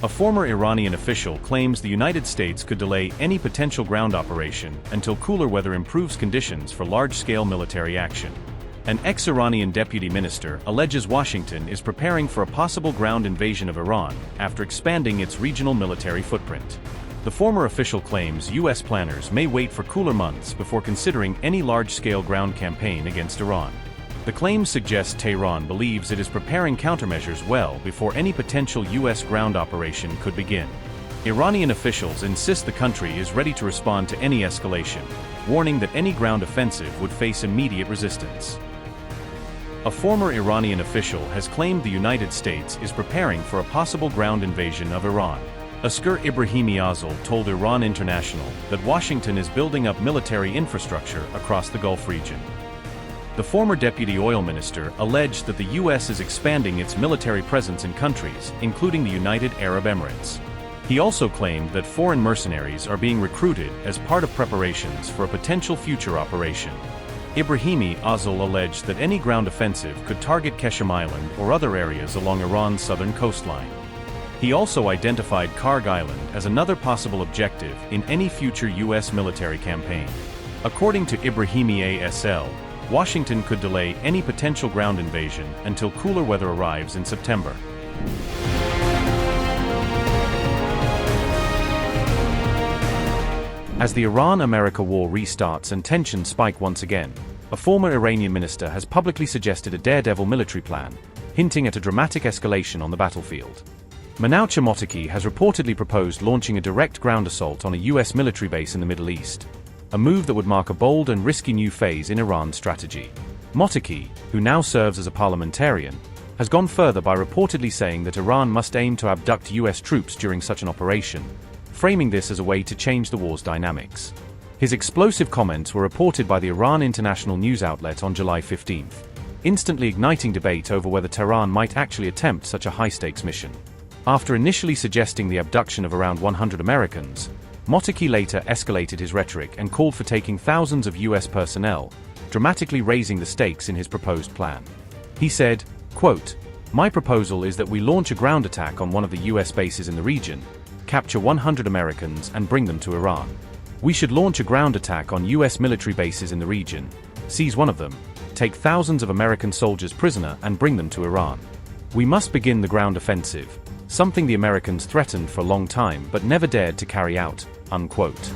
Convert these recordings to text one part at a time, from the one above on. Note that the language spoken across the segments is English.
A former Iranian official claims the United States could delay any potential ground operation until cooler weather improves conditions for large-scale military action. An ex-Iranian deputy minister alleges Washington is preparing for a possible ground invasion of Iran after expanding its regional military footprint. The former official claims U.S. planners may wait for cooler months before considering any large-scale ground campaign against Iran. The claims suggest Tehran believes it is preparing countermeasures well before any potential U.S. ground operation could begin. Iranian officials insist the country is ready to respond to any escalation, warning that any ground offensive would face immediate resistance. A former Iranian official has claimed the United States is preparing for a possible ground invasion of Iran. Asghar Ebrahimi-Asl told Iran International that Washington is building up military infrastructure across the Gulf region. The former deputy oil minister alleged that the U.S. is expanding its military presence in countries, including the United Arab Emirates. He also claimed that foreign mercenaries are being recruited as part of preparations for a potential future operation. Ebrahimi-Asl alleged that any ground offensive could target Qeshm Island or other areas along Iran's southern coastline. He also identified Kharg Island as another possible objective in any future U.S. military campaign. According to Ebrahimi-Asl, Washington could delay any potential ground invasion until cooler weather arrives in September. As the Iran-America war restarts and tensions spike once again, a former Iranian minister has publicly suggested a daredevil military plan, hinting at a dramatic escalation on the battlefield. Mojtaba has reportedly proposed launching a direct ground assault on a U.S. military base in the Middle East, a move that would mark a bold and risky new phase in Iran's strategy. Mojtaba, who now serves as a parliamentarian, has gone further by reportedly saying that Iran must aim to abduct U.S. troops during such an operation, framing this as a way to change the war's dynamics. His explosive comments were reported by the Iran international news outlet on July 15, instantly igniting debate over whether Tehran might actually attempt such a high-stakes mission. After initially suggesting the abduction of around 100 Americans, Mojtaba later escalated his rhetoric and called for taking thousands of U.S. personnel, dramatically raising the stakes in his proposed plan. He said, quote, "My proposal is that we launch a ground attack on one of the U.S. bases in the region, capture 100 Americans and bring them to Iran. We should launch a ground attack on U.S. military bases in the region, seize one of them, take thousands of American soldiers prisoner and bring them to Iran. We must begin the ground offensive, something the Americans threatened for a long time but never dared to carry out." Unquote.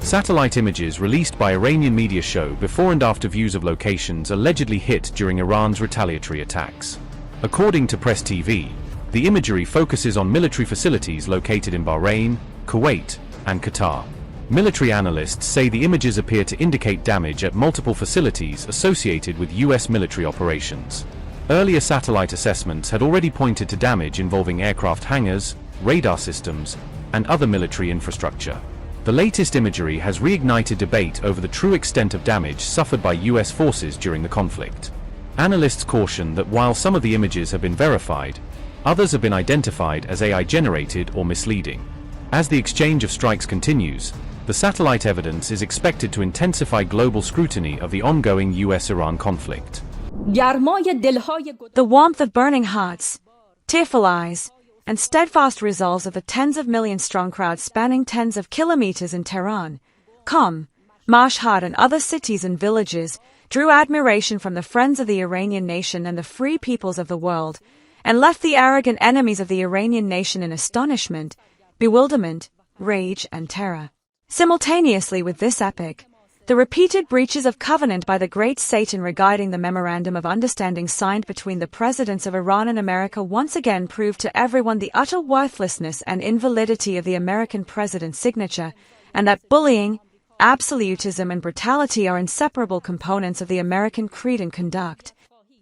Satellite images released by Iranian media show before and after views of locations allegedly hit during Iran's retaliatory attacks. According to Press TV, the imagery focuses on military facilities located in Bahrain, Kuwait, and Qatar. Military analysts say the images appear to indicate damage at multiple facilities associated with U.S. military operations. Earlier satellite assessments had already pointed to damage involving aircraft hangars, radar systems, and other military infrastructure. The latest imagery has reignited debate over the true extent of damage suffered by U.S. forces during the conflict. Analysts caution that while some of the images have been verified, others have been identified as AI-generated or misleading. As the exchange of strikes continues, the satellite evidence is expected to intensify global scrutiny of the ongoing U.S.-Iran conflict. The warmth of burning hearts, tearful eyes, and steadfast resolves of the tens of million-strong crowd spanning tens of kilometers in Tehran, Qom, Mashhad and other cities and villages drew admiration from the friends of the Iranian nation and the free peoples of the world, and left the arrogant enemies of the Iranian nation in astonishment, bewilderment, rage and terror. Simultaneously with this epic, the repeated breaches of covenant by the great Satan regarding the Memorandum of Understanding signed between the presidents of Iran and America once again proved to everyone the utter worthlessness and invalidity of the American president's signature, and that bullying, absolutism and brutality are inseparable components of the American creed and conduct.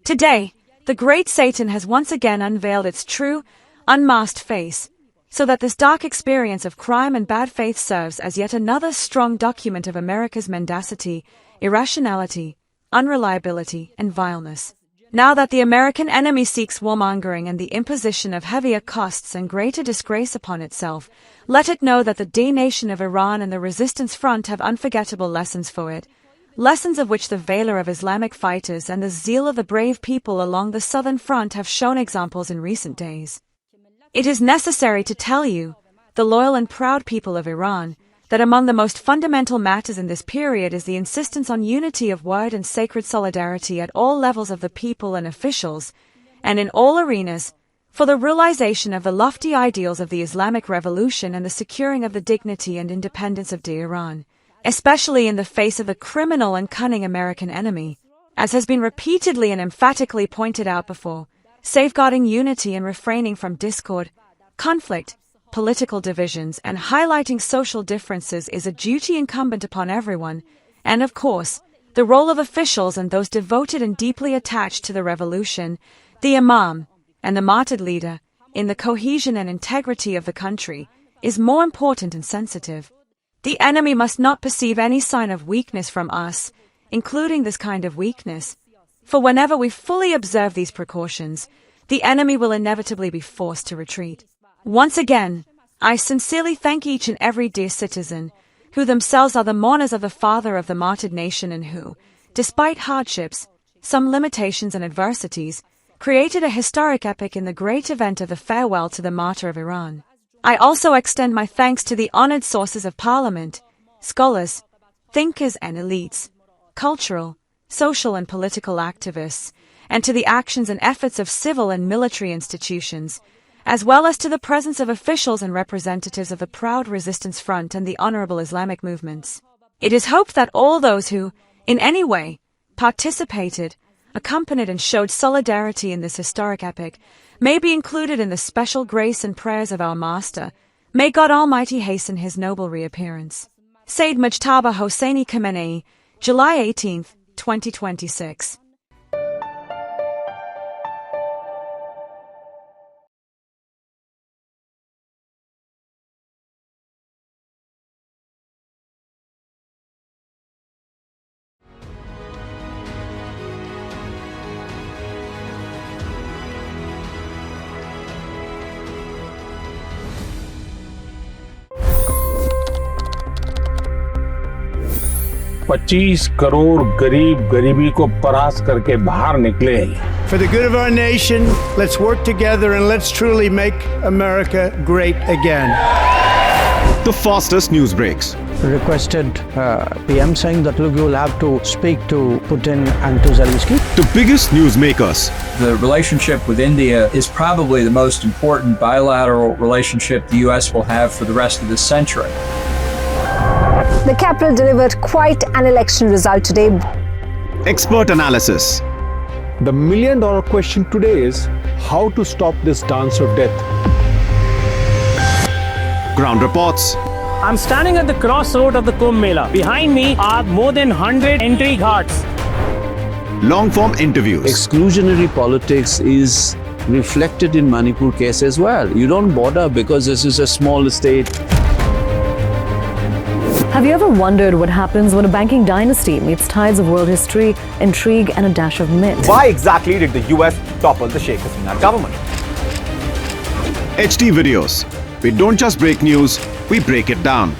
Today, the great Satan has once again unveiled its true, unmasked face, so that this dark experience of crime and bad faith serves as yet another strong document of America's mendacity, irrationality, unreliability, and vileness. Now that the American enemy seeks warmongering and the imposition of heavier costs and greater disgrace upon itself, let it know that the D-nation of Iran and the resistance front have unforgettable lessons for it. lessons of which the valor of Islamic fighters and the zeal of the brave people along the southern front have shown examples in recent days. It is necessary to tell you, the loyal and proud people of Iran, that among the most fundamental matters in this period is the insistence on unity of word and sacred solidarity at all levels of the people and officials, and in all arenas, for the realization of the lofty ideals of the Islamic Revolution and the securing of the dignity and independence of Iran, especially in the face of the criminal and cunning American enemy, as has been repeatedly and emphatically pointed out before. Safeguarding unity and refraining from discord, conflict, political divisions, and highlighting social differences is a duty incumbent upon everyone, and of course, the role of officials and those devoted and deeply attached to the revolution, the Imam, and the martyred leader, in the cohesion and integrity of the country, is more important and sensitive. The enemy must not perceive any sign of weakness from us, including this kind of weakness, for whenever we fully observe these precautions, the enemy will inevitably be forced to retreat. Once again, I sincerely thank each and every dear citizen, who themselves are the mourners of the father of the martyred nation and who, despite hardships, some limitations and adversities, created a historic epic in the great event of the farewell to the martyr of Iran. I also extend my thanks to the honored sources of parliament, scholars, thinkers and elites, cultural, social and political activists, and to the actions and efforts of civil and military institutions, as well as to the presence of officials and representatives of the proud resistance front and the honorable Islamic movements. It is hoped that all those who, in any way, participated, accompanied and showed solidarity in this historic epic may be included in the special grace and prayers of our Master. May God Almighty hasten his noble reappearance. Sayyid Mojtaba Hosseini Khamenei, July 18, 2026. $25 crore गरीब गरीबी को परास्त करके बाहर निकले। For the good of our nation, let's work together and let's truly make America great again. The fastest news breaks. Requested PM saying that look, you will have to speak to Putin and to Zelensky. The biggest news makers. The relationship with India is probably the most important bilateral relationship the U.S. will have for the rest of this century. The capital delivered quite an election result today. Expert analysis. The million-dollar question today is how to stop this dance of death. Ground reports. I'm standing at the crossroad of the Kumbh Mela. Behind me are more than 100 entry ghats. Long-form interviews. Exclusionary politics is reflected in Manipur case as well. You don't bother because this is a small state. Have you ever wondered what happens when a banking dynasty meets tides of world history, intrigue, and a dash of myth? Why exactly did the US topple the Sheikh Hasina government? HT videos. We don't just break news, we break it down.